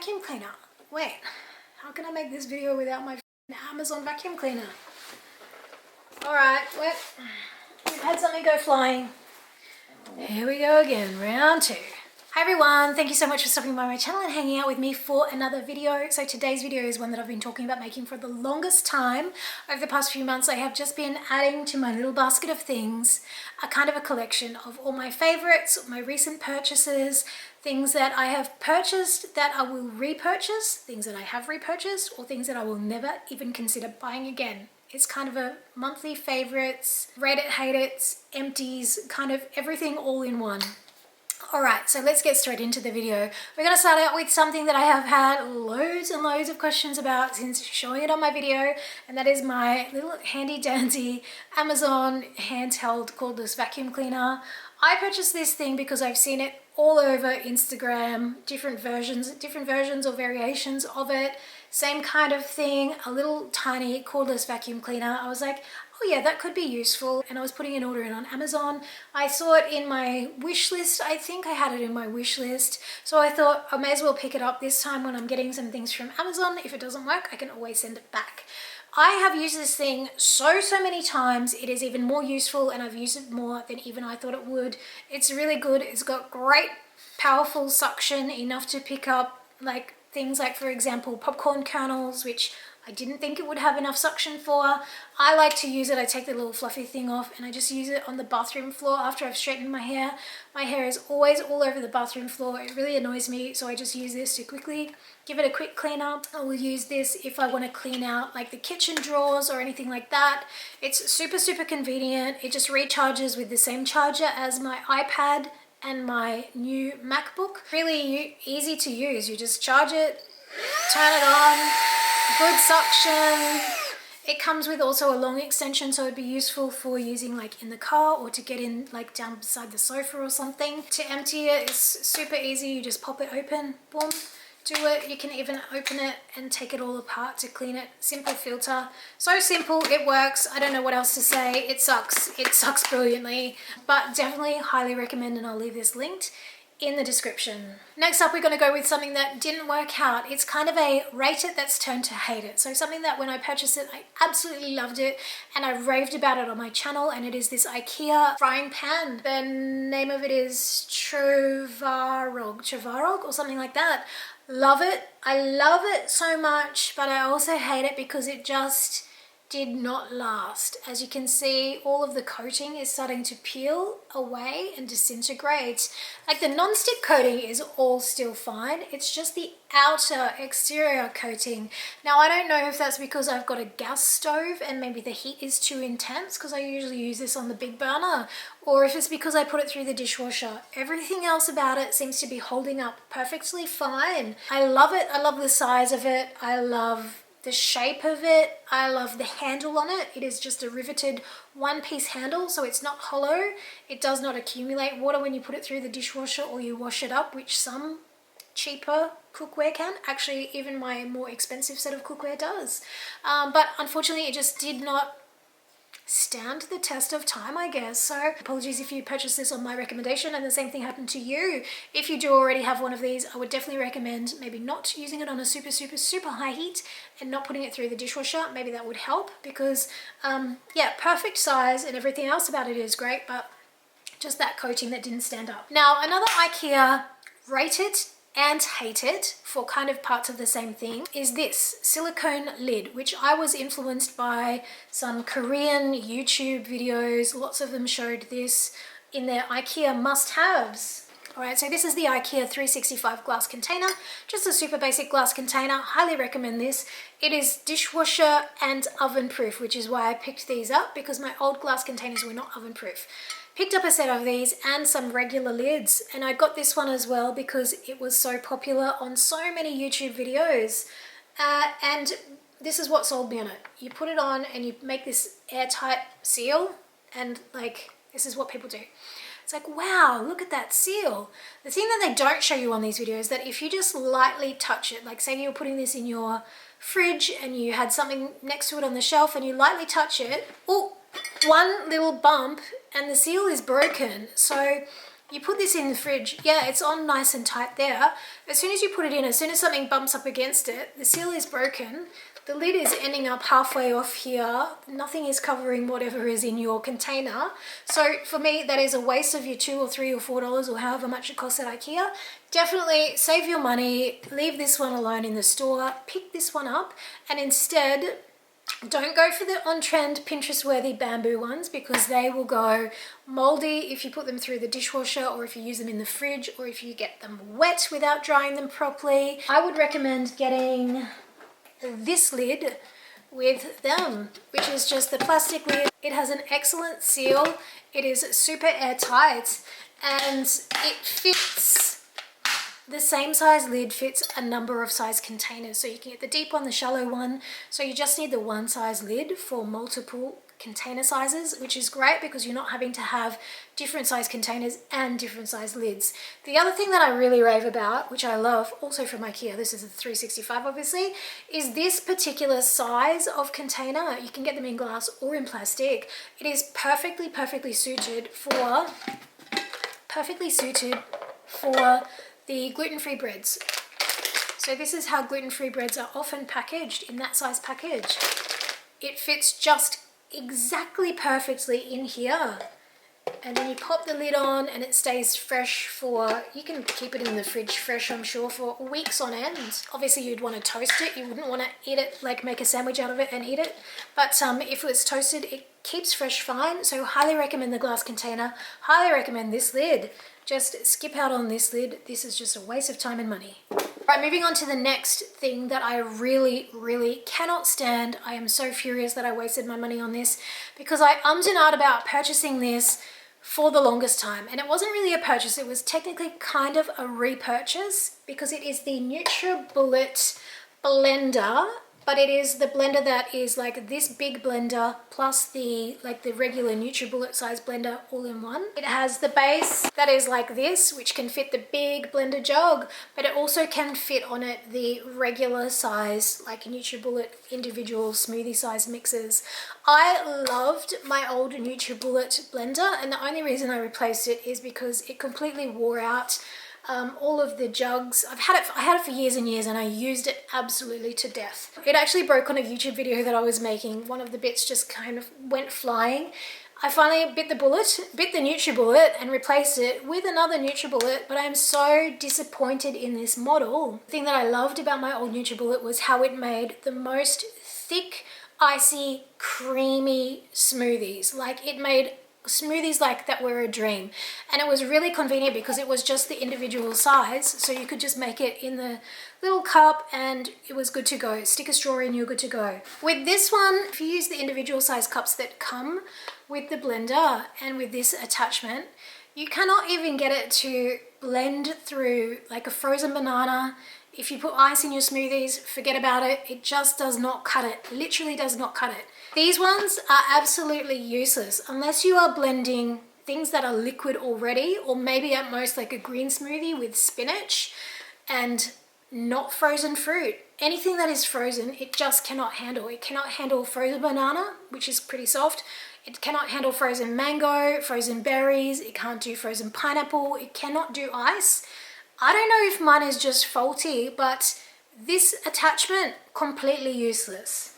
vacuum cleaner. Wait, how can I make this video without my Amazon vacuum cleaner? Alright, well, we've had something go flying. Here we go again, round 2. Hi everyone, thank you so much for stopping by my channel and hanging out with me for another video. So today's video is one that I've been talking about making for the longest time. Over the past few months I have just been adding to my little basket of things a kind of a collection of all my favorites, my recent purchases, things that I have purchased that I will repurchase, things that I have repurchased, or things that I will never even consider buying again. It's kind of a monthly favorites, rate it, hate it, empties, kind of everything all in one. Alright, so let's get straight into the video. We're going to start out with something that I have had loads and loads of questions about since showing it on my video, and that is my little handy dandy Amazon handheld cordless vacuum cleaner. I purchased this thing because I've seen it all over Instagram, different versions or variations of it. Same kind of thing, a little tiny cordless vacuum cleaner. I was like, oh yeah, that could be useful. And I was putting an order in on Amazon. I saw it in my wish list. I think I had it in my wish list. So I thought I may as well pick it up this time when I'm getting some things from Amazon. If it doesn't work, I can always send it back. I have used this thing so many times. It is even more useful and I've used it more than even I thought it would. It's really good. It's got great powerful suction, enough to pick up like things like, for example, popcorn kernels, which I didn't think it would have enough suction for. I like to use it. I take the little fluffy thing off and I just use it on the bathroom floor after I've straightened my hair. My hair is always all over the bathroom floor. It really annoys me, so I just use this to quickly give it a quick clean up. I will use this if I want to clean out like the kitchen drawers or anything like that. It's super convenient. It just recharges with the same charger as my iPad and my new MacBook. Really easy to use. You just charge it, turn it on, good suction. It comes with also a long extension, so it'd be useful for using like in the car or to get in like down beside the sofa or something. To empty it is super easy. You just pop it open, boom, do it. You can even open it and take it all apart to clean it. Simple filter. So simple, it works. I don't know what else to say. It sucks. It sucks brilliantly, but definitely highly recommend, and I'll leave this linked in the description. Next up, we're going to go with something that didn't work out. It's kind of a rate it that's turned to hate it. So something that when I purchased it, I absolutely loved it and I raved about it on my channel, and it is this Ikea Frying Pan. The name of it is Trevarog or something like that. Love it. I love it so much, but I also hate it because it just did not last. As you can see, all of the coating is starting to peel away and disintegrate. Like the non-stick coating is all still fine. It's just the outer exterior coating. Now I don't know if that's because I've got a gas stove and maybe the heat is too intense, because I usually use this on the big burner, or if it's because I put it through the dishwasher. Everything else about it seems to be holding up perfectly fine. I love it. I love the size of it. I love the shape of it. I love the handle on it. It is just a riveted one-piece handle, so it's not hollow. It does not accumulate water when you put it through the dishwasher or you wash it up, which some cheaper cookware can. Actually, even my more expensive set of cookware does. But unfortunately, it just did not stand the test of time, I guess. So apologies if you purchased this on my recommendation and the same thing happened to you. If you do already have one of these, I would definitely recommend maybe not using it on a super high heat and not putting it through the dishwasher. Maybe that would help, because yeah, perfect size and everything else about it is great, but just that coating that didn't stand up. Now another Ikea rated and hated for kind of parts of the same thing is this silicone lid, which I was influenced by some Korean YouTube videos. Lots of them showed this in their Ikea must-haves. Alright, so this is the Ikea 365 glass container, just a super basic glass container. Highly recommend this. It is dishwasher and oven proof, which is why I picked these up, because my old glass containers were not oven proof. Picked up a set of these and some regular lids, and I got this one as well because it was so popular on so many YouTube videos, and this is what sold me on it. You put it on and you make this airtight seal, and like this is what people do. It's like, wow, look at that seal. The thing that they don't show you on these videos is that if you just lightly touch it, like say you're putting this in your fridge and you had something next to it on the shelf and you lightly touch it, oh, one little bump and the seal is broken. So You put this in the fridge, yeah, it's on nice and tight there. As soon as you put it in, as soon as something bumps up against it, the seal is broken. The lid is ending up halfway off here. Nothing is covering whatever is in your container. So for me, that is a waste of your $2 or $3 or $4 or however much it costs at Ikea. Definitely save your money, leave this one alone in the store, pick this one up, and instead, don't go for the on-trend Pinterest-worthy bamboo ones because they will go moldy if you put them through the dishwasher or if you use them in the fridge or if you get them wet without drying them properly. I would recommend getting this lid with them, which is just the plastic lid. It has an excellent seal. It is super airtight and it fits. The same size lid fits a number of size containers. So you can get the deep one, the shallow one. So you just need the one size lid for multiple container sizes, which is great because you're not having to have different size containers and different size lids. The other thing that I really rave about, which I love, also from Ikea, this is a 365 obviously, is this particular size of container. You can get them in glass or in plastic. It is perfectly suited for the gluten-free breads. So this is how gluten-free breads are often packaged, in that size package. It fits just exactly perfectly in here. And then you pop the lid on and it stays fresh for, you can keep it in the fridge fresh, I'm sure, for weeks on end. Obviously you'd want to toast it. You wouldn't want to eat it, like make a sandwich out of it and eat it. But if it was toasted, it keeps fresh fine. So highly recommend the glass container. Highly recommend this lid. Just skip out on this lid. This is just a waste of time and money. Right, moving on to the next thing that I really cannot stand. I am so furious that I wasted my money on this because I ummed and ahed about purchasing this for the longest time. And it wasn't really a purchase. It was technically kind of a repurchase because it is the NutriBullet blender. But it is the blender that is like this big blender plus the regular NutriBullet size blender all in one. It has the base that is like this, which can fit the big blender jug, but it also can fit on it the regular size, like NutriBullet individual smoothie size mixers. I loved my old NutriBullet blender, and the only reason I replaced it is because it completely wore out. All of the jugs. I had it for years and years and I used it absolutely to death. It actually broke on a YouTube video that I was making. One of the bits just kind of went flying. I finally bit the NutriBullet and replaced it with another NutriBullet, but I am so disappointed in this model. The thing that I loved about my old NutriBullet was how it made the most thick, icy, creamy smoothies. Like it made smoothies like that were a dream, and it was really convenient because it was just the individual size, so you could just make it in the little cup and it was good to go. Stick a straw in, you're good to go. With this one, if you use the individual size cups that come with the blender and with this attachment, you cannot even get it to blend through like a frozen banana. If you put ice in your smoothies, forget about it. It just does not cut it. Literally does not cut it. These ones are absolutely useless unless you are blending things that are liquid already, or maybe at most like a green smoothie with spinach and not frozen fruit. Anything that is frozen, it just cannot handle. It cannot handle frozen banana, which is pretty soft. It cannot handle frozen mango, frozen berries. It can't do frozen pineapple. It cannot do ice. I don't know if mine is just faulty, but this attachment, completely useless.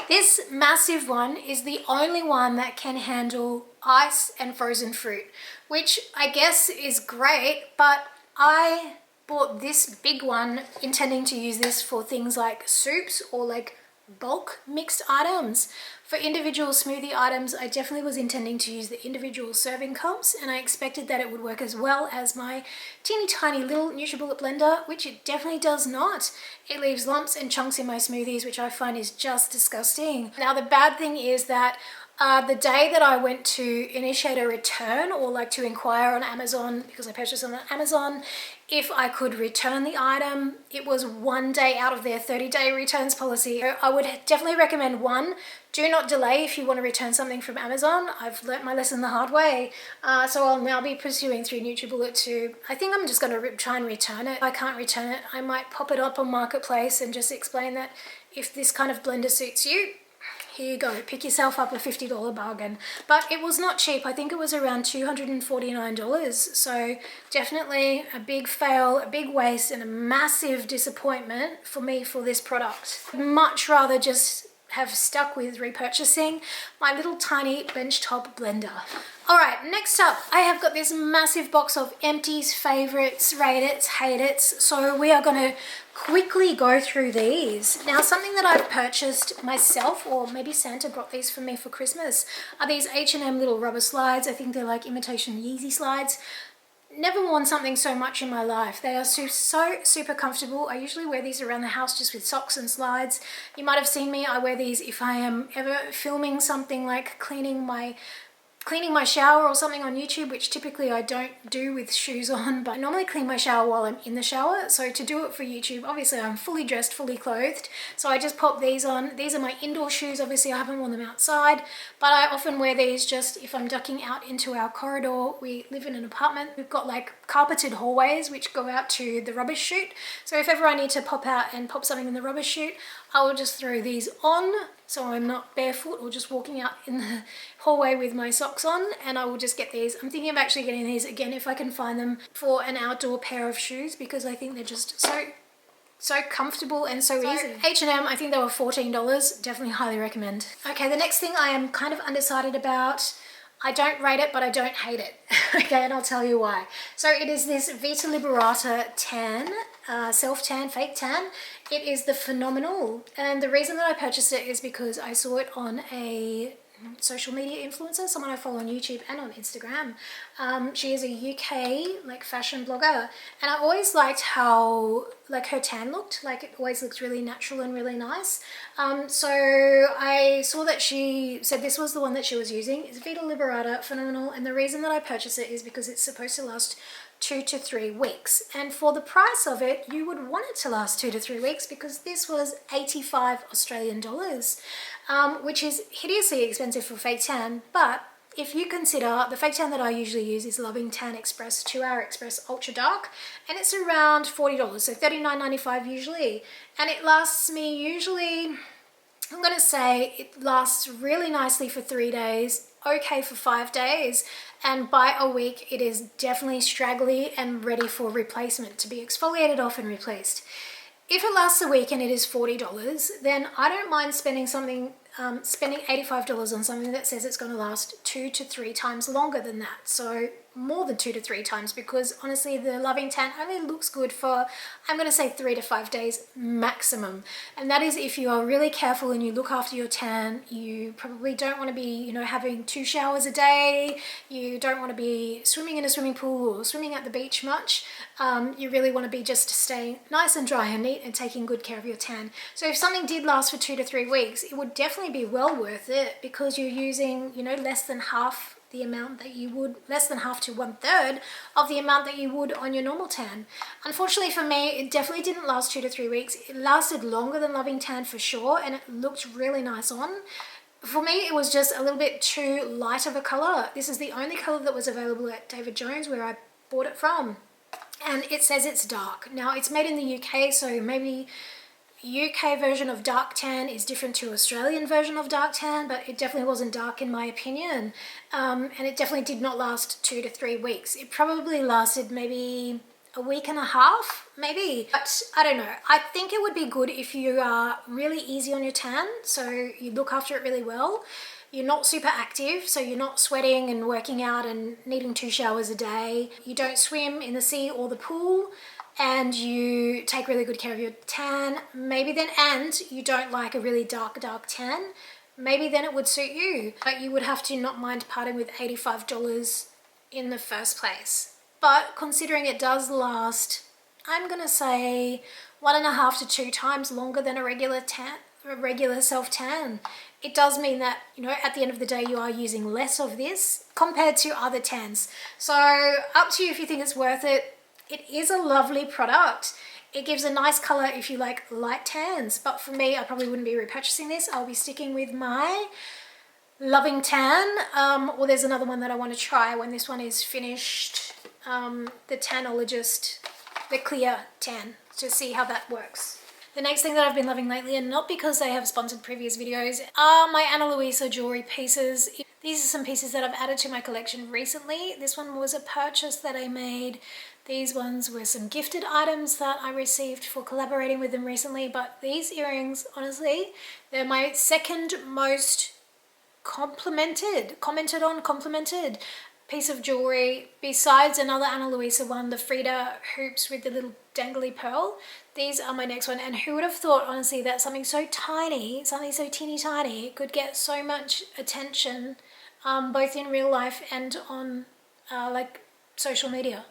This massive one is the only one that can handle ice and frozen fruit, which I guess is great, but I bought this big one intending to use this for things like soups or like bulk mixed items. For individual smoothie items, I definitely was intending to use the individual serving cups, and I expected that it would work as well as my teeny tiny little NutriBullet blender, which it definitely does not. It leaves lumps and chunks in my smoothies, which I find is just disgusting. Now the bad thing is that the day that I went to initiate a return, or like to inquire on Amazon, because I purchased on Amazon, if I could return the item, it was 1 day out of their 30-day returns policy. I would definitely recommend, one, do not delay if you want to return something from Amazon. I've learnt my lesson the hard way. So I'll now be pursuing through NutriBullet to, I think I'm just going to try and return it. If I can't return it, I might pop it up on Marketplace and just explain that if this kind of blender suits you, here you go, pick yourself up a $50 bargain. But it was not cheap. I think it was around $249. So definitely a big fail, a big waste, and a massive disappointment for me for this product. I'd much rather just have stuck with repurchasing my little tiny benchtop blender. Alright, next up, I have got this massive box of Empties, favorites, rate it, hate it. So we are going to quickly go through these. Now, something that I've purchased myself, or maybe Santa brought these for me for Christmas, are these H&M little rubber slides. I think they're like imitation Yeezy slides. Never worn something so much in my life. They are so super comfortable. I usually wear these around the house just with socks and slides. You might have seen me, I wear these if I am ever filming something like cleaning my shower or something on YouTube, which typically I don't do with shoes on, but I normally clean my shower while I'm in the shower. So to do it for YouTube, obviously I'm fully dressed, fully clothed. So I just pop these on. These are my indoor shoes. Obviously I haven't worn them outside, but I often wear these just if I'm ducking out into our corridor. We live in an apartment. We've got like carpeted hallways which go out to the rubbish chute. So if ever I need to pop out and pop something in the rubbish chute, I will just throw these on so I'm not barefoot or just walking out in the hallway with my socks on, and I will just get these. I'm thinking of actually getting these again if I can find them for an outdoor pair of shoes, because I think they're just so comfortable and so easy. H&M, I think they were $14. Definitely highly recommend. Okay, the next thing I am kind of undecided about. I don't rate it, but I don't hate it. Okay, and I'll tell you why. So it is this Vita Liberata tan, self-tan, fake tan. It is the Phenomenal. And the reason that I purchased it is because I saw it on a social media influencer, someone I follow on YouTube and on Instagram. She is a UK like fashion blogger, and I always liked how like her tan looked. Like it always looked really natural and really nice. So I saw that she said this was the one that she was using. It's Vita Liberata Phenomenal, and the reason that I purchased it is because it's supposed to last 2 to 3 weeks, and for the price of it you would want it to last 2 to 3 weeks, because this was 85 Australian dollars, which is hideously expensive for fake tan. But if you consider the fake tan that I usually use is Loving Tan Express 2-Hour Express Ultra Dark, and it's around $40, so $39.95 usually, and it lasts me usually, I'm going to say it lasts really nicely for 3 days, okay for 5 days, and by a week it is definitely straggly and ready for replacement, to be exfoliated off and replaced. If it lasts a week and it is $40, then I don't mind spending $85 on something that says it's going to last 2 to 3 times longer than that. So more than 2 to 3 times, because honestly the Loving Tan only looks good for, I'm going to say 3 to 5 days maximum. And that is if you are really careful and you look after your tan. You probably don't want to be, you know, having 2 showers a day. You don't want to be swimming in a swimming pool or swimming at the beach much. You really want to be just staying nice and dry and neat and taking good care of your tan. So if something did last for 2 to 3 weeks, it would definitely be well worth it, because you're using, you know, less than half the amount that you would, less than half to 1/3 of the amount that you would on your normal tan. Unfortunately for me, it definitely didn't last 2 to 3 weeks. It lasted longer than Loving Tan for sure, and it looked really nice on. For me, it was just a little bit too light of a color. This is the only color that was available at David Jones where I bought it from, and it says it's dark. Now it's made in the UK, so maybe UK version of dark tan is different to Australian version of dark tan, but it definitely wasn't dark in my opinion, and it definitely did not last 2 to 3 weeks. It probably lasted maybe a week and a half, maybe, but I don't know. I think it would be good if you are really easy on your tan, so you look after it really well. You're not super active, so you're not sweating and working out and needing 2 showers a day. You don't swim in the sea or the pool, and you take really good care of your tan, maybe then, and you don't like a really dark tan, maybe then it would suit you. But you would have to not mind parting with $85 in the first place. But considering it does last, I'm gonna say 1.5 to 2 times longer than a regular self tan, it does mean that, you know, at the end of the day you are using less of this compared to other tans. So up to you if you think it's worth it. It is a lovely product. It gives a nice color if you like light tans, but for me, I probably wouldn't be repurchasing this. I'll be sticking with my Loving Tan, or there's another one that I want to try when this one is finished, the Tanologist, the Clear Tan, to see how that works. The The next thing that I've been loving lately, and not because they have sponsored previous videos, are my Ana Luisa jewelry pieces. These are some pieces that I've added to my collection recently. This one was a purchase that I made. These ones were some gifted items that I received for collaborating with them recently, but these earrings, honestly, they're my second most commented piece of jewelry besides another Ana Luisa one, the Frida hoops with the little dangly pearl. These are my next one, and who would have thought, honestly, that something so tiny, something so teeny tiny could get so much attention, both in real life and on like social media.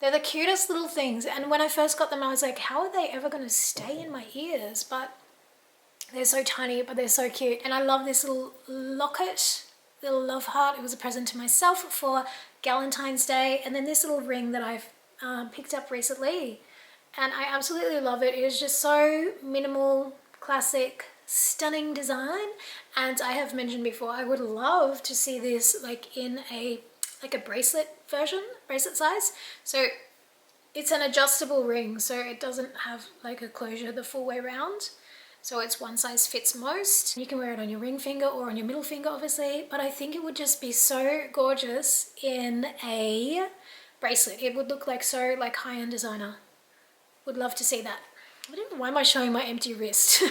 They're the cutest little things, and when I first got them I was like, how are they ever going to stay in my ears? But they're so tiny, but they're so cute. And I love this little locket, little love heart. It was a present to myself for Valentine's Day. And then this little ring that I've picked up recently, and I absolutely love it. It is just so minimal, classic, stunning design. And I have mentioned before, I would love to see this like in a bracelet version, bracelet size. So it's an adjustable ring, so it doesn't have like a closure the full way around. So it's one size fits most. You can wear it on your ring finger or on your middle finger, obviously, but I think it would just be so gorgeous in a bracelet. It would look like so like high-end designer. Would love to see that. I don't know, why am I showing my empty wrist?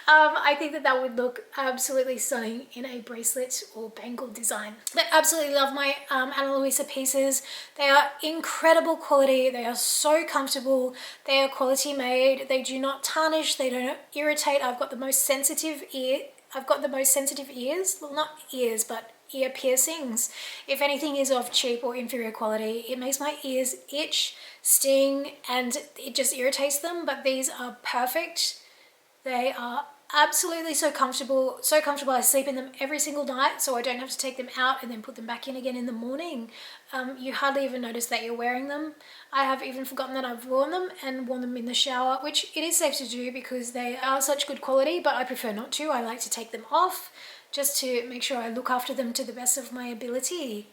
I think that would look absolutely stunning in a bracelet or bangle design. But absolutely love my Ana Luisa pieces. They are incredible quality. They are so comfortable. They are quality made. They do not tarnish. They don't irritate. I've got the most sensitive ears. Well, not ears, but ear piercings. If anything is of cheap or inferior quality, it makes my ears itch, sting, and it just irritates them. But these are perfect. They are absolutely so comfortable. So comfortable. I sleep in them every single night, so I don't have to take them out and then put them back in again in the morning. You hardly even notice that you're wearing them. I have even forgotten that I've worn them and worn them in the shower, which it is safe to do because they are such good quality, but I prefer not to. I like to take them off just to make sure I look after them to the best of my ability.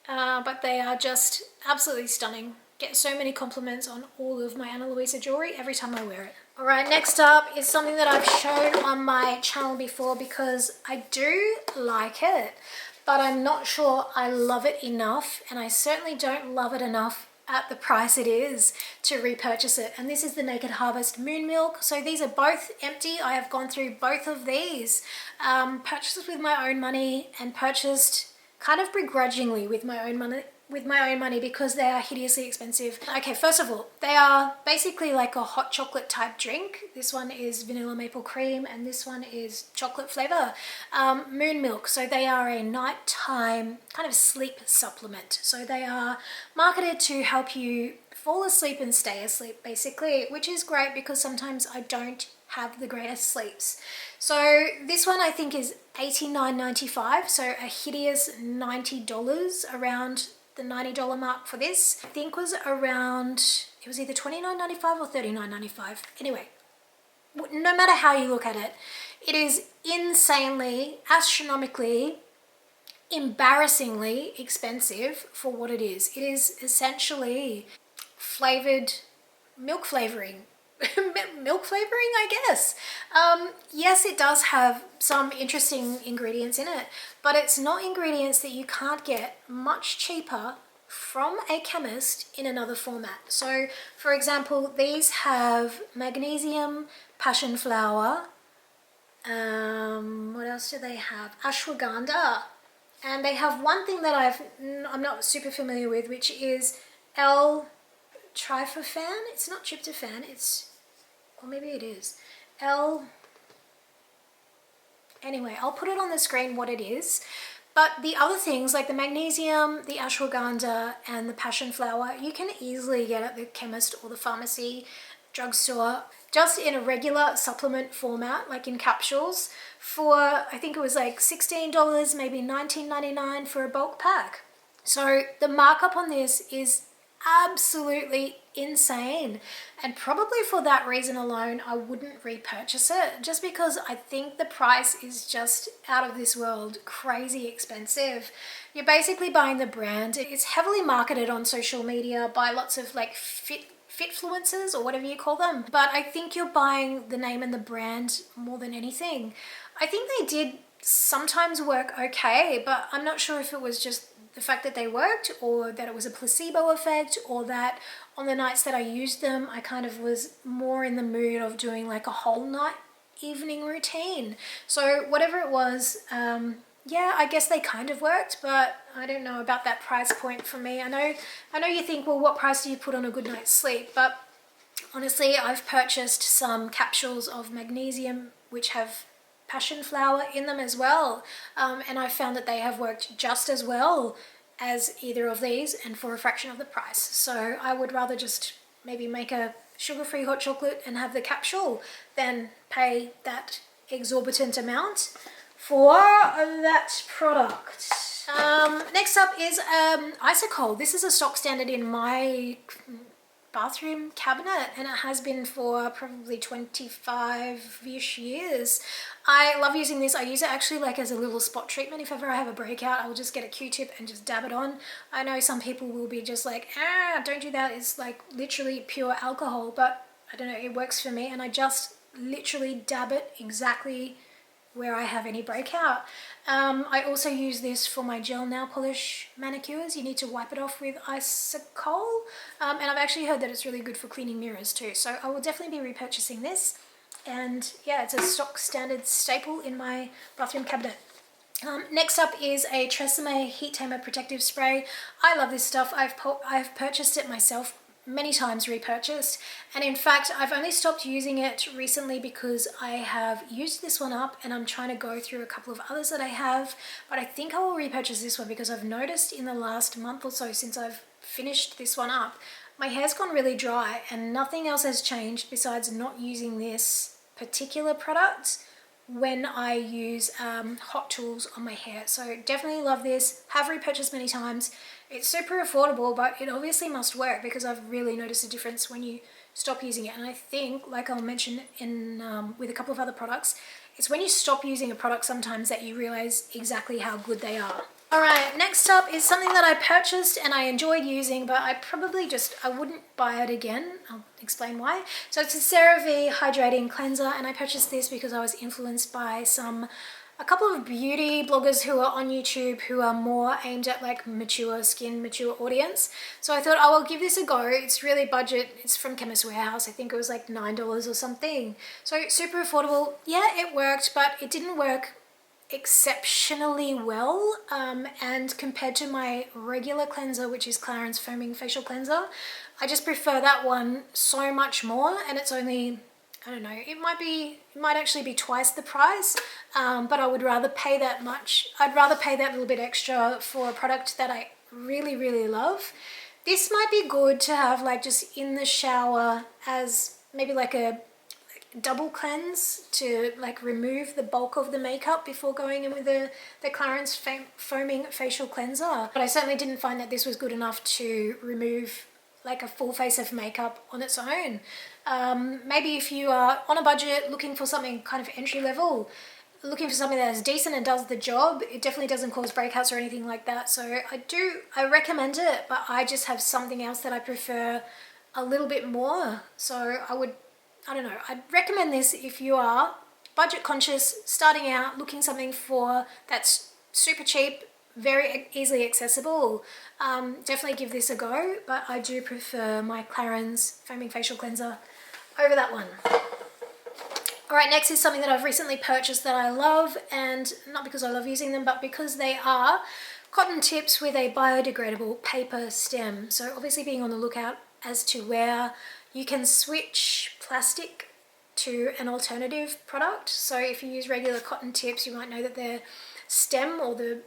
But they are just absolutely stunning. Get so many compliments on all of my Ana Luisa jewelry every time I wear it. Alright, next up is something that I've shown on my channel before because I do like it, but I'm not sure I love it enough, and I certainly don't love it enough at the price it is to repurchase it. And this is the Naked Harvest Moon Milk. So these are both empty. I have gone through both of these, purchased with my own money and purchased kind of begrudgingly with my own money because they are hideously expensive. Okay, first of all, they are basically like a hot chocolate type drink. This one is vanilla maple cream and this one is chocolate flavor. Moon milk, so they are a nighttime kind of sleep supplement. So they are marketed to help you fall asleep and stay asleep basically, which is great because sometimes I don't have the greatest sleeps. So this one I think is $89.95, so a hideous $90, around the $90 mark for this. I think was around, it was either $29.95 or $39.95. Anyway, no matter how you look at it, it is insanely, astronomically, embarrassingly expensive for what it is. It is essentially flavored milk flavoring. Milk flavoring, I guess. Yes, it does have some interesting ingredients in it, but it's not ingredients that you can't get much cheaper from a chemist in another format. So, for example, these have magnesium, passion flower, what else do they have? Ashwagandha. And they have one thing that I'm not super familiar with, which is L-tryptophan. It's not tryptophan, or maybe it is. Anyway, I'll put it on the screen what it is. But the other things like the magnesium, the ashwagandha, and the passion flower, you can easily get at the chemist or the pharmacy, drugstore, just in a regular supplement format, like in capsules, for I think it was like $16, maybe $19.99 for a bulk pack. So the markup on this is absolutely insane, and probably for that reason alone I wouldn't repurchase it, just because I think the price is just out of this world, crazy expensive. You're basically buying the brand. It's heavily marketed on social media by lots of like Fitfluencers or whatever you call them. But I think you're buying the name and the brand more than anything. I think they did sometimes work okay, but I'm not sure if it was just the fact that they worked, or that it was a placebo effect, or that on the nights that I used them, I kind of was more in the mood of doing like a whole night evening routine. So whatever it was, yeah, I guess they kind of worked, but I don't know about that price point for me. I know you think, well, what price do you put on a good night's sleep? But honestly, I've purchased some capsules of magnesium which have passion flower in them as well, and I found that they have worked just as well as either of these and for a fraction of the price. So I would rather just maybe make a sugar-free hot chocolate and have the capsule than pay that exorbitant amount for that product. Next up is Isocol. This is a stock standard in my bathroom cabinet, and it has been for probably 25-ish years. I love using this. I use it actually like as a little spot treatment. If ever I have a breakout, I'll just get a Q-tip and just dab it on. I know some people will be just like, don't do that, it's like literally pure alcohol, but I don't know, it works for me, and I just literally dab it exactly where I have any breakout. I also use this for my gel nail polish manicures. You need to wipe it off with Isocol, and I've actually heard that it's really good for cleaning mirrors too, so I will definitely be repurchasing this. And yeah, it's a stock standard staple in my bathroom cabinet. Next up is a Tresemme Heat Tamer Protective Spray. I love this stuff. I've purchased it myself many times, repurchased, and in fact I've only stopped using it recently because I have used this one up and I'm trying to go through a couple of others that I have, but I think I will repurchase this one because I've noticed in the last month or so since I've finished this one up, my hair's gone really dry and nothing else has changed besides not using this particular product when I use hot tools on my hair. So definitely love this, have repurchased many times. It's super affordable, but it obviously must work because I've really noticed a difference when you stop using it. And I think, like I'll mention in with a couple of other products, it's when you stop using a product sometimes that you realize exactly how good they are. Alright, next up is something that I purchased and I enjoyed using, but I wouldn't buy it again. I'll explain why. So it's a Cerave Hydrating Cleanser, and I purchased this because I was influenced by a couple of beauty bloggers who are on YouTube who are more aimed at like mature skin, mature audience. So I thought, oh, I'll give this a go. It's really budget. It's from Chemist Warehouse. I think it was like $9 or something. So super affordable. Yeah, it worked, but it didn't work exceptionally well, and compared to my regular cleanser, which is Clarins Foaming Facial Cleanser, I just prefer that one so much more, and it's only, I don't know, it might actually be twice the price, but I would rather pay that much. I'd rather pay that little bit extra for a product that I really, really love. This might be good to have like just in the shower as maybe like a double cleanse to like remove the bulk of the makeup before going in with the Clarins Foaming Facial Cleanser. But I certainly didn't find that this was good enough to remove like a full face of makeup on its own. Maybe if you are on a budget looking for something kind of entry level, looking for something that is decent and does the job, it definitely doesn't cause breakouts or anything like that. So I recommend it, but I just have something else that I prefer a little bit more. So I don't know, I'd recommend this if you are budget conscious, starting out, looking something for that's super cheap, very easily accessible. Definitely give this a go, but I do prefer my Clarins Foaming Facial Cleanser over that one. Alright, next is something that I've recently purchased that I love, and not because I love using them, but because they are cotton tips with a biodegradable paper stem. So obviously being on the lookout as to where you can switch plastic to an alternative product. So if you use regular cotton tips, you might know that their stem or the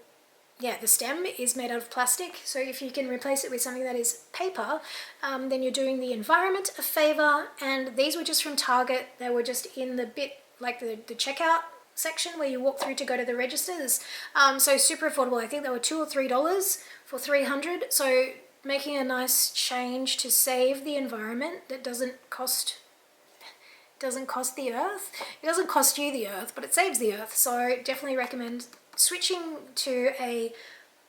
stem is made out of plastic. So if you can replace it with something that is paper, then you're doing the environment a favor. And these were just from Target. They were just in the bit, like the checkout section where you walk through to go to the registers. So super affordable. I think they were $2 or $3 for 300. So making a nice change to save the environment that doesn't cost the earth. It doesn't cost you the earth, but it saves the earth. So definitely recommend switching to a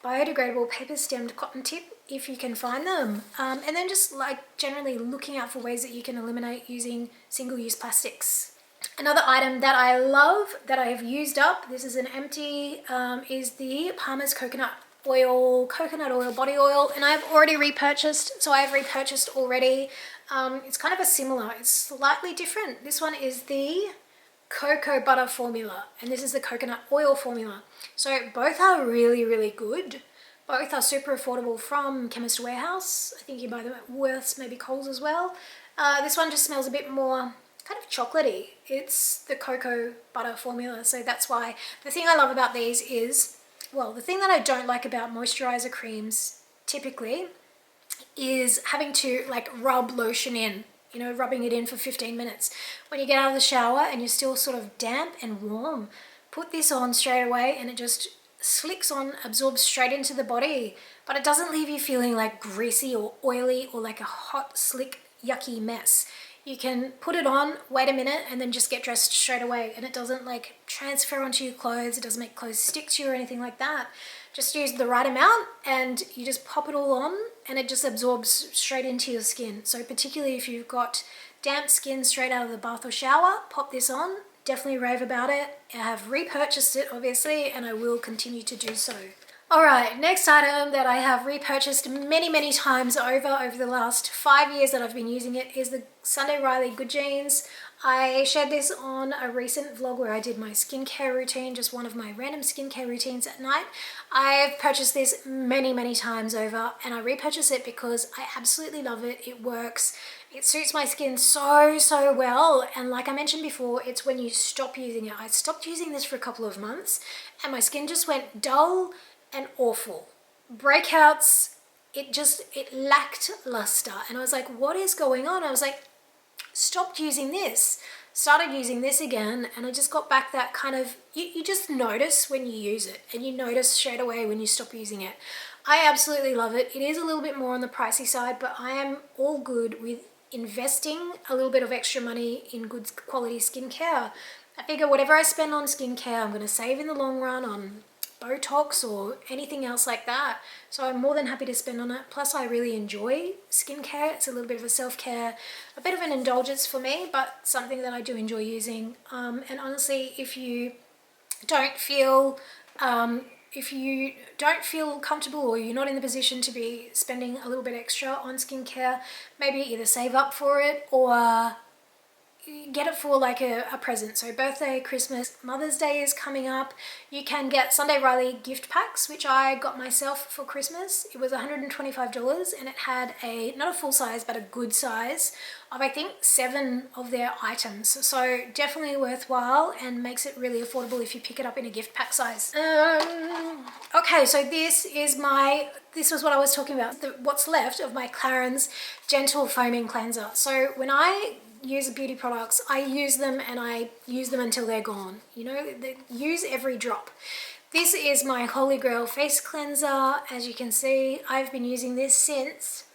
biodegradable paper stemmed cotton tip if you can find them. And then just like generally looking out for ways that you can eliminate using single-use plastics. Another item that I love that I have used up, this is an empty, is the Palmer's coconut oil body oil, and I've already repurchased, so I've repurchased already. It's kind of a similar, it's slightly different. This one is the cocoa butter formula, and this is the coconut oil formula. So both are really, really good. Both are super affordable from Chemist Warehouse. I think you buy them at Worth's, maybe Coles as well. This one just smells a bit more kind of chocolatey. It's the cocoa butter formula, so that's why. The thing I love about these is, well, the thing that I don't like about moisturizer creams typically is having to like rub lotion in, you know, rubbing it in for 15 minutes. When you get out of the shower and you're still sort of damp and warm, put this on straight away and it just slicks on, absorbs straight into the body, but it doesn't leave you feeling like greasy or oily or like a hot, slick, yucky mess. You can put it on, wait a minute, and then just get dressed straight away, and it doesn't like transfer onto your clothes, it doesn't make clothes stick to you or anything like that. Just use the right amount and you just pop it all on and it just absorbs straight into your skin. So particularly if you've got damp skin straight out of the bath or shower, pop this on. Definitely rave about it. I have repurchased it obviously, and I will continue to do so. Alright, next item that I have repurchased many times over the last 5 years that I've been using it is the Sunday Riley Good Jeans. I shared this on a recent vlog where I did my skincare routine, just one of my random skincare routines at night. I've purchased this many times over, and I repurchase it because I absolutely love it. It works. It suits my skin so well, and like I mentioned before, it's when you stop using it. I stopped using this for a couple of months and my skin just went dull and awful. Breakouts, it lacked luster, and I was like, what is going on? I was like, stopped using this, started using this again, and I just got back that kind of, you just notice when you use it, and you notice straight away when you stop using it. I absolutely love it. It is a little bit more on the pricey side, but I am all good with investing a little bit of extra money in good quality skincare. I figure whatever I spend on skincare, I'm going to save in the long run on Botox or anything else like that. So I'm more than happy to spend on it. Plus I really enjoy skincare. It's a little bit of a self-care, a bit of an indulgence for me, but something that I do enjoy using. And honestly, if you don't feel comfortable, or you're not in the position to be spending a little bit extra on skincare, maybe either save up for it or get it for like a present. So birthday, Christmas, Mother's Day is coming up. You can get Sunday Riley gift packs, which I got myself for Christmas. It was $125 and it had not a full size, but a good size of I think 7 of their items. So definitely worthwhile and makes it really affordable if you pick it up in a gift pack size. Okay, so this was what I was talking about, what's left of my Clarins Gentle Foaming Cleanser. So when I use beauty products, I use them and I use them until they're gone. You know, use every drop. This is my Holy Grail face cleanser. As you can see, I've been using this since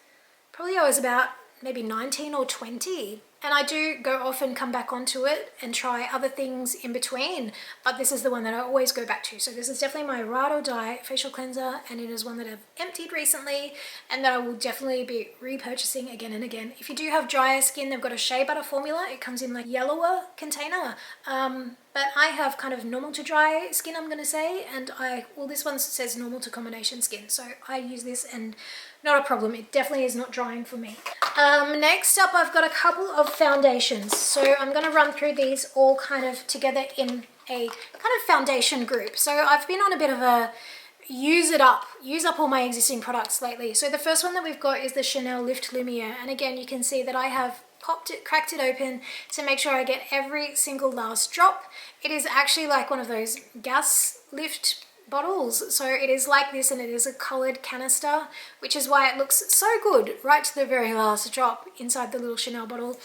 probably I was about maybe 19 or 20. And I do go off and come back onto it and try other things in between, but this is the one that I always go back to. So this is definitely my ride or die facial cleanser, and it is one that I've emptied recently and that I will definitely be repurchasing again and again. If you do have drier skin, they've got a shea butter formula. It comes in like yellower container, but I have kind of normal to dry skin, I'm gonna say, and well, this one says normal to combination skin, so I use this and not a problem. It definitely is not drying for me. Next up, I've got a couple of foundations. So I'm going to run through these all kind of together in a kind of foundation group. So I've been on a bit of a use up all my existing products lately. So the first one that we've got is the Chanel Lift Lumiere. And again, you can see that I have cracked it open to make sure I get every single last drop. It is actually like one of those gas lift bottles, so it is like this, and it is a colored canister, which is why it looks so good right to the very last drop inside the little Chanel bottle.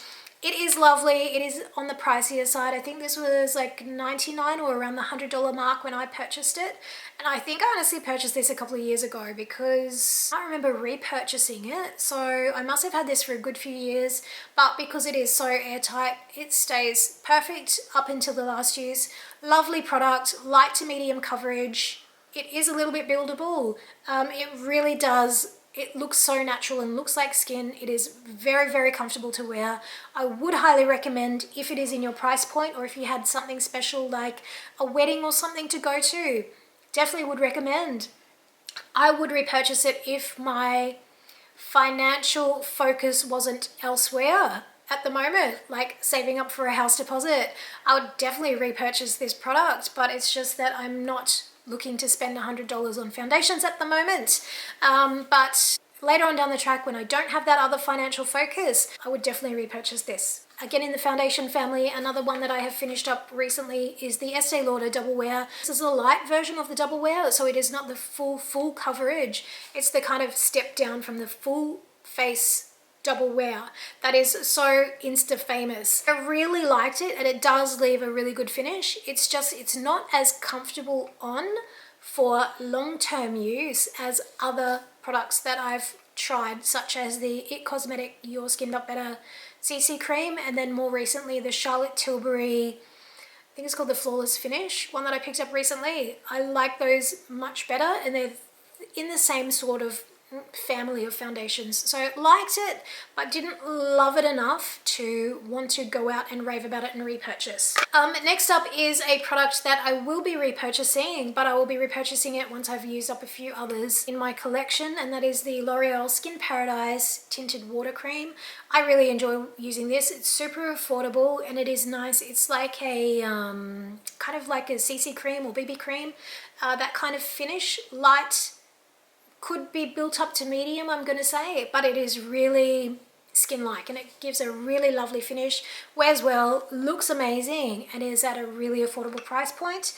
It is lovely. It is on the pricier side. I think this was like $99 or around the $100 mark when I purchased it, and I think I honestly purchased this a couple of years ago because I remember repurchasing it. So I must have had this for a good few years, but because it is so airtight, it stays perfect up until the last use. Lovely product, light to medium coverage, it is a little bit buildable. It really does. It looks so natural and looks like skin. It is very, very comfortable to wear. I would highly recommend, if it is in your price point, or if you had something special like a wedding or something to go to, definitely would recommend. I would repurchase it if my financial focus wasn't elsewhere at the moment, like saving up for a house deposit. I would definitely repurchase this product, but it's just that I'm not looking to spend $100 on foundations at the moment. But later on down the track, when I don't have that other financial focus, I would definitely repurchase this. Again, in the foundation family, another one that I have finished up recently is the Estee Lauder Double Wear. This is a light version of the Double Wear, so it is not the full coverage. It's the kind of step down from the full face Double Wear that is so insta famous. I really liked it, and it does leave a really good finish. It's just, it's not as comfortable on for long-term use as other products that I've tried, such as the It Cosmetic Your Skin But Better CC cream, and then more recently the Charlotte Tilbury, I think it's called the Flawless Finish, one that I picked up recently. I like those much better, and they're in the same sort of family of foundations. So liked it, but didn't love it enough to want to go out and rave about it and repurchase. Next up is a product that I will be repurchasing, but I will be repurchasing it once I've used up a few others in my collection, and that is the L'Oreal Skin Paradise Tinted Water Cream. I really enjoy using this. It's super affordable and it is nice. It's like a kind of like a CC cream or BB cream, that kind of finish, light, could be built up to medium, I'm going to say, but it is really skin-like and it gives a really lovely finish, wears well, looks amazing, and is at a really affordable price point.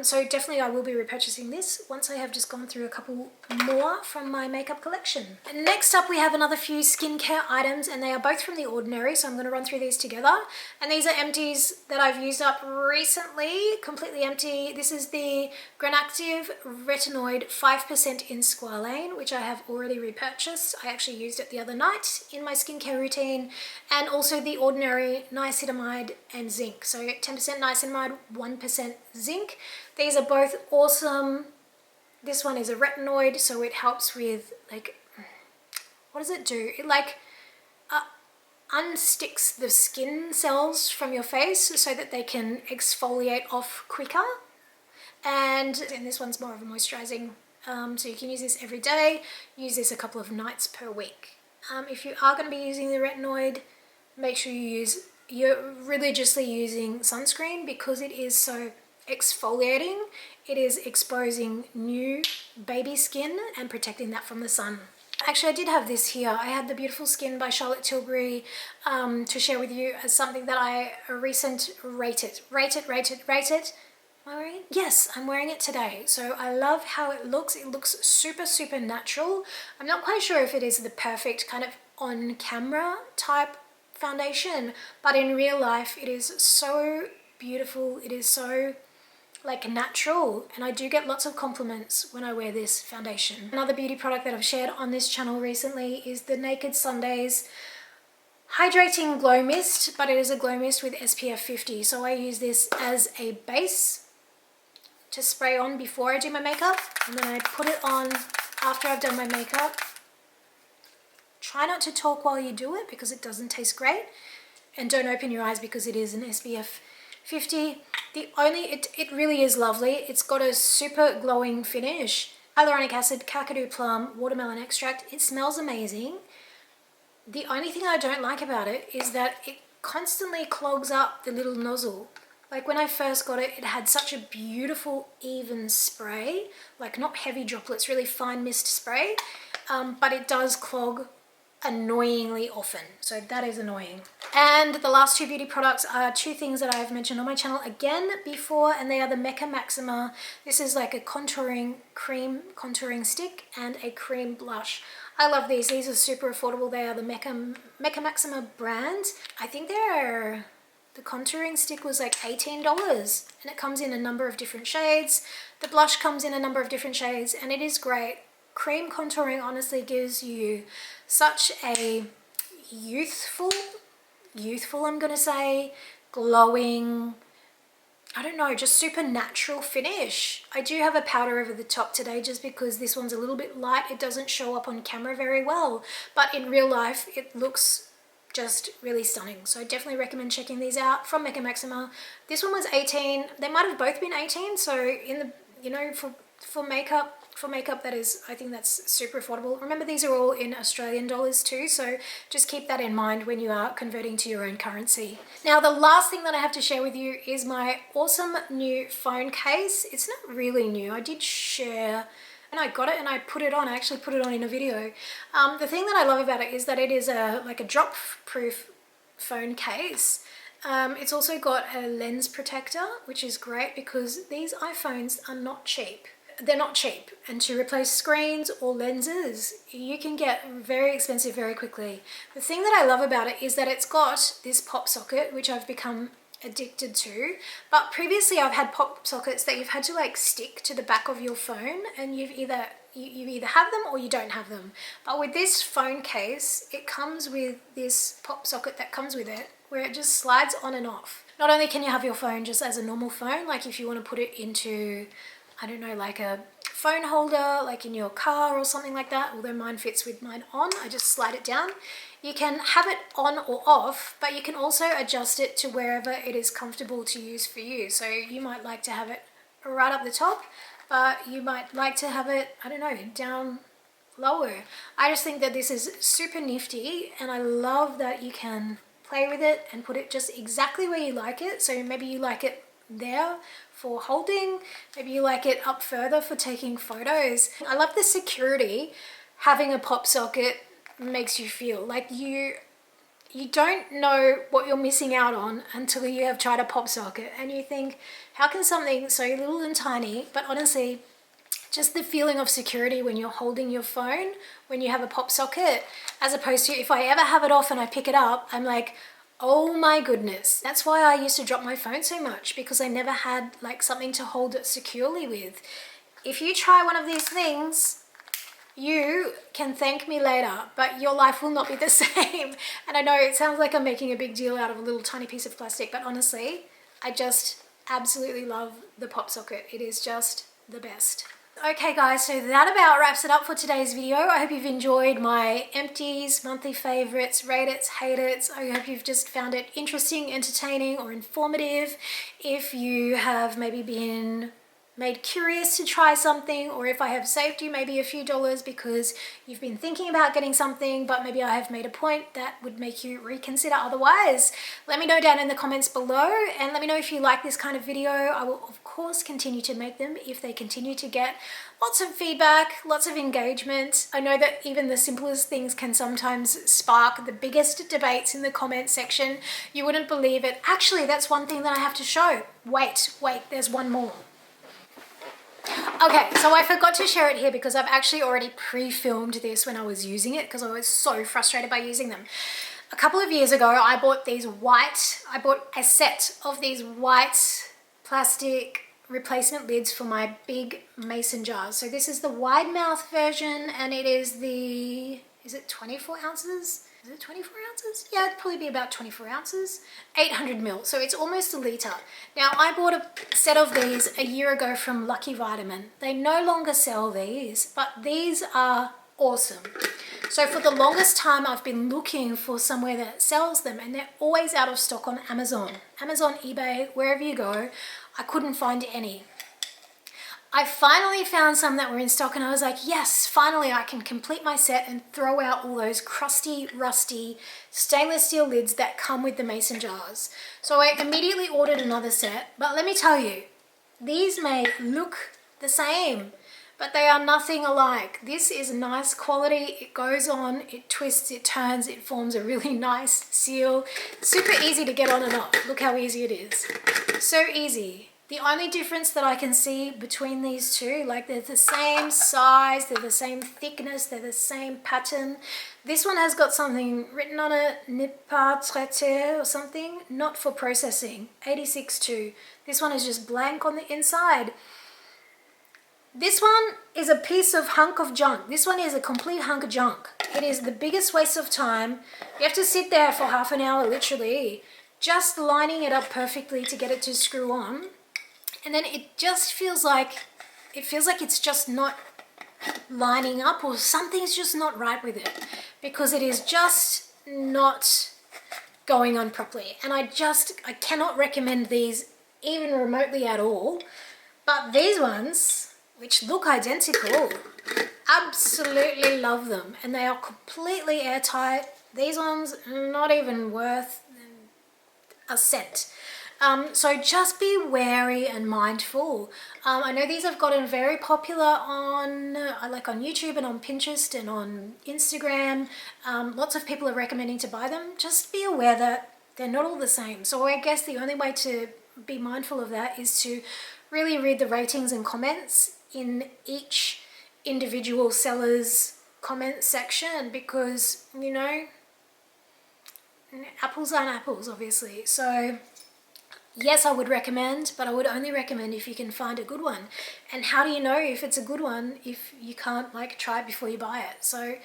So definitely I will be repurchasing this once I have just gone through a couple more from my makeup collection. And next up we have another few skincare items, and they are both from The Ordinary, so I'm going to run through these together. And these are empties that I've used up recently, completely empty. This is the Granactive Retinoid 5% in Squalane, which I have already repurchased. I actually used it the other night in my skincare routine. And also The Ordinary Niacinamide and Zinc. So 10% niacinamide, 1% zinc. These are both awesome. This one is a retinoid, so it helps with, like, what does it do? It like unsticks the skin cells from your face so that they can exfoliate off quicker. And this one's more of a moisturizing, so you can use this every day. Use this a couple of nights per week. If you are going to be using the retinoid, make sure you're religiously using sunscreen, because it is so exfoliating. It is exposing new baby skin and protecting that from the sun. Actually, I did have this here. I had the Beautiful Skin by Charlotte Tilbury to share with you as something that I rated. Am I wearing it? Yes, I'm wearing it today. So I love how it looks. It looks super, super natural. I'm not quite sure if it is the perfect kind of on-camera type foundation, but in real life it is so beautiful. It is so like natural, and I do get lots of compliments when I wear this foundation. Another beauty product that I've shared on this channel recently is the Naked Sundaes Hydrating Glow Mist, but it is a glow mist with SPF 50. So I use this as a base to spray on before I do my makeup, and then I put it on after I've done my makeup. Try not to talk while you do it because it doesn't taste great, and don't open your eyes because it is an SPF 50. It really is lovely. It's got a super glowing finish. Hyaluronic acid, kakadu plum, watermelon extract. It smells amazing. The only thing I don't like about it is that it constantly clogs up the little nozzle. Like when I first got it, it had such a beautiful even spray, like not heavy droplets, really fine mist spray, but it does clog annoyingly often, so that is annoying. And the last two beauty products are two things that I've mentioned on my channel again before, and they are the Mecca Maxima. This is like a contouring cream contouring stick and a cream blush. I love these. These are super affordable. They are the Mecca Maxima brand. I think the contouring stick was like $18, and it comes in a number of different shades. The blush comes in a number of different shades, and it is great. Cream contouring honestly gives you such a youthful I'm gonna say, glowing, I don't know, just super natural finish. I do have a powder over the top today just because this one's a little bit light. It doesn't show up on camera very well, but in real life it looks just really stunning. So I definitely recommend checking these out from Mecca Maxima. This one was 18. They might have both been 18. So in the, you know, for makeup that is, I think that's super affordable. Remember, these are all in Australian dollars too, so just keep that in mind when you are converting to your own currency. Now, the last thing that I have to share with you is my awesome new phone case. It's not really new. I did share, and I got it and I put it on. I actually put it on in a video. The thing that I love about it is that it is like a drop-proof phone case. It's also got a lens protector, which is great because these iPhones are not cheap. They're not cheap, and to replace screens or lenses, you can get very expensive very quickly. The thing that I love about it is that it's got this pop socket, which I've become addicted to, but previously I've had pop sockets that you've had to like stick to the back of your phone, and you either have them or you don't have them. But with this phone case, it comes with this pop socket that comes with it, where it just slides on and off. Not only can you have your phone just as a normal phone, like if you want to put it into, I don't know, like a phone holder, like in your car or something like that, although mine fits with mine on, I just slide it down. You can have it on or off, but you can also adjust it to wherever it is comfortable to use for you. So you might like to have it right up the top, but you might like to have it, I don't know, down lower. I just think that this is super nifty, and I love that you can play with it and put it just exactly where you like it. So maybe you like it there for holding, maybe you like it up further for taking photos. I love the security having a pop socket makes you feel like you don't know what you're missing out on until you have tried a pop socket, and you think, how can something so little and tiny, but honestly just the feeling of security when you're holding your phone when you have a pop socket, as opposed to if I ever have it off and I pick it up, I'm like, oh my goodness. That's why I used to drop my phone so much, because I never had like something to hold it securely with. If you try one of these things, you can thank me later, but your life will not be the same. And I know it sounds like I'm making a big deal out of a little tiny piece of plastic, but honestly, I just absolutely love the pop socket. It is just the best. Okay guys, so that about wraps it up for today's video. I hope you've enjoyed my empties, monthly favorites, rate it, hate it. I hope you've just found it interesting, entertaining, or informative. If you have maybe been made curious to try something, or if I have saved you maybe a few dollars because you've been thinking about getting something, but maybe I have made a point that would make you reconsider otherwise, let me know down in the comments below, and let me know if you like this kind of video. I will of course continue to make them if they continue to get lots of feedback, lots of engagement. I know that even the simplest things can sometimes spark the biggest debates in the comment section. You wouldn't believe it. Actually, that's one thing that I have to show. Wait, there's one more. Okay, so I forgot to share it here because I've actually already pre-filmed this when I was using it because I was so frustrated by using them. A couple of years ago, I bought a set of these white plastic replacement lids for my big mason jars. So this is the wide mouth version, and it is is it 24 ounces? Is it 24 ounces? Yeah, it'd probably be about 24 ounces. 800 mil, so it's almost a litre. Now, I bought a set of these a year ago from Lucky Vitamin. They no longer sell these, but these are awesome. So for the longest time, I've been looking for somewhere that sells them, and they're always out of stock on Amazon. Amazon, eBay, wherever you go, I couldn't find any. I finally found some that were in stock, and I was like, yes, finally I can complete my set and throw out all those crusty, rusty stainless steel lids that come with the mason jars. So I immediately ordered another set, but let me tell you, these may look the same, but they are nothing alike. This is nice quality. It goes on, it twists, it turns, it forms a really nice seal. Super easy to get on and off. Look how easy it is. So easy. The only difference that I can see between these two, like they're the same size, they're the same thickness, they're the same pattern. This one has got something written on it, ne pas traiter or something, not for processing, 86.2. This one is just blank on the inside. This one is a piece of hunk of junk. This one is a complete hunk of junk. It is the biggest waste of time. You have to sit there for half an hour, literally, just lining it up perfectly to get it to screw on. and then it just feels like, it's just not lining up, or something's just not right with it, because it is just not going on properly. And I cannot recommend these even remotely at all. But these ones, which look identical, absolutely love them, and they are completely airtight. These ones not even worth a cent. So just be wary and mindful. I know these have gotten very popular on YouTube and on Pinterest and on Instagram. Lots of people are recommending to buy them. Just be aware that they're not all the same. So I guess the only way to be mindful of that is to really read the ratings and comments in each individual seller's comment section, because, you know, apples aren't apples, obviously. So yes, I would recommend, but I would only recommend if you can find a good one. And how do you know if it's a good one if you can't like try it before you buy it? So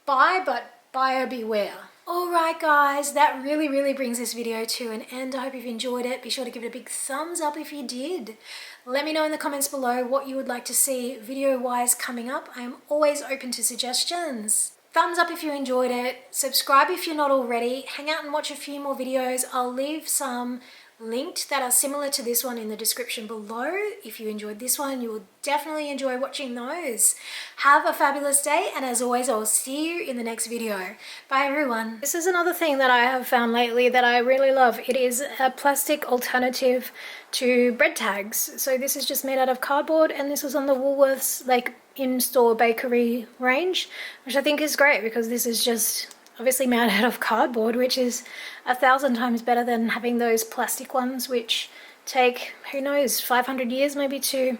buy, but buyer beware. Alright guys, that really brings this video to an end. I hope you've enjoyed it. Be sure to give it a big thumbs up if you did. Let me know in the comments below what you would like to see video-wise coming up. I am always open to suggestions. Thumbs up if you enjoyed it. Subscribe if you're not already. Hang out and watch a few more videos. I'll leave some linked that are similar to this one in the description below. If you enjoyed this one, you will definitely enjoy watching those. Have a fabulous day, and as always, I'll see you in the next video. Bye everyone. This is another thing that I have found lately that I really love. It is a plastic alternative to bread tags. So this is just made out of cardboard, and this was on the Woolworths like in-store bakery range, which I think is great, because this is just obviously made out of cardboard, which is 1,000 times better than having those plastic ones, which take, who knows, 500 years maybe to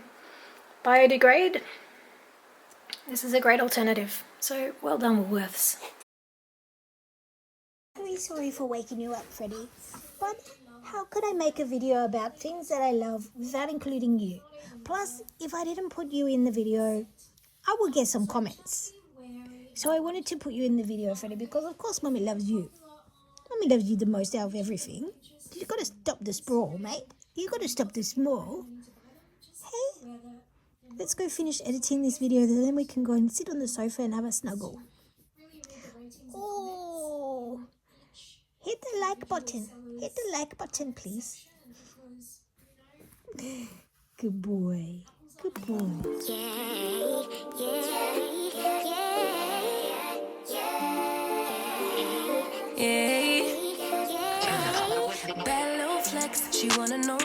biodegrade. This is a great alternative. So well done, Woolworths. Very sorry for waking you up, Freddie, but how could I make a video about things that I love without including you? Plus, if I didn't put you in the video, I would get some comments. So I wanted to put you in the video, Freddie, because of course Mummy loves you. Mummy loves you the most out of everything. You got to stop the sprawl, mate. You got to stop the sprawl. Hey, let's go finish editing this video, then we can go and sit on the sofa and have a snuggle. Oh, hit the like button. Hit the like button, please. Good boy. Good boy. Bad little flex, she wanna know